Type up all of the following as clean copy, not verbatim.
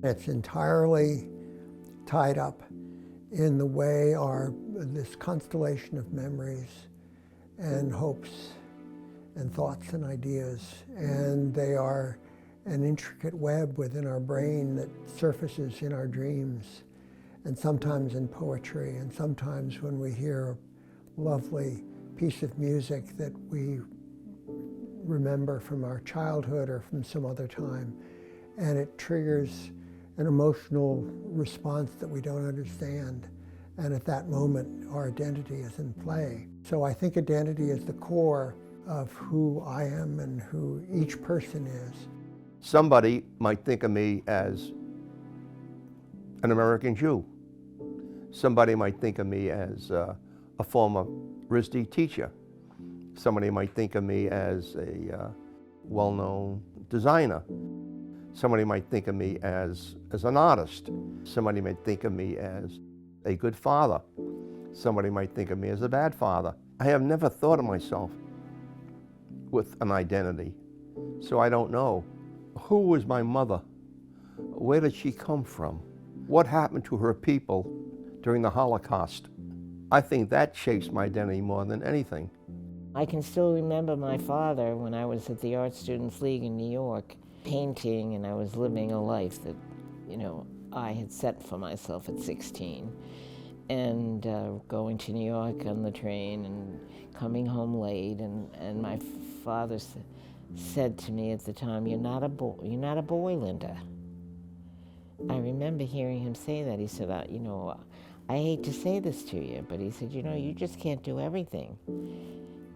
It's entirely tied up in the way this constellation of memories and hopes and thoughts and ideas, and they are an intricate web within our brain that surfaces in our dreams, and sometimes in poetry, and sometimes when we hear a lovely piece of music that we remember from our childhood or from some other time, and it triggers an emotional response that we don't understand. And at that moment, our identity is in play. So I think identity is the core of who I am and who each person is. Somebody might think of me as an American Jew. Somebody might think of me as a former RISD teacher. Somebody might think of me as a well-known designer. Somebody might think of me as an artist. Somebody might think of me as a good father. Somebody might think of me as a bad father. I have never thought of myself with an identity, so I don't know. Who was my mother? Where did she come from? What happened to her people during the Holocaust? I think that shapes my identity more than anything. I can still remember my father when I was at the Art Students League in New York, painting, and I was living a life that, I had set for myself at 16. And going to New York on the train and coming home late, and my father said to me at the time, you're not a boy, Linda. I remember hearing him say that. He said, I hate to say this to you, but he said, you just can't do everything.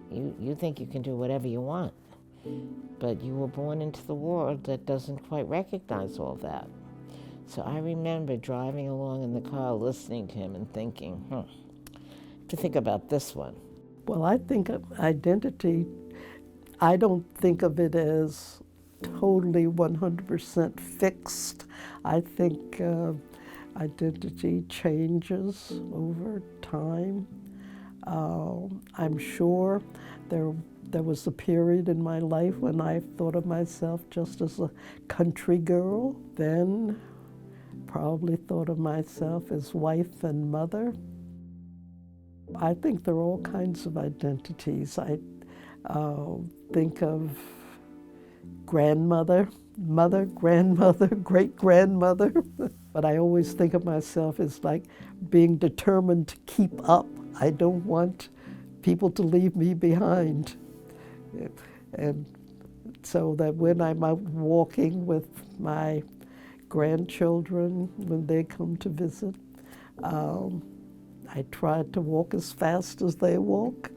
You think you can do whatever you want, but you were born into the world that doesn't quite recognize all that. So I remember driving along in the car, listening to him and thinking, to think about this one. Well, I think of identity, I don't think of it as totally 100% fixed. I think identity changes over time. I'm sure there was a period in my life when I thought of myself just as a country girl, then probably thought of myself as wife and mother. I think there are all kinds of identities. I think of grandmother, mother, grandmother, great-grandmother. But I always think of myself as like being determined to keep up. I don't want people to leave me behind. And so that when I'm out walking with my grandchildren, when they come to visit, I try to walk as fast as they walk.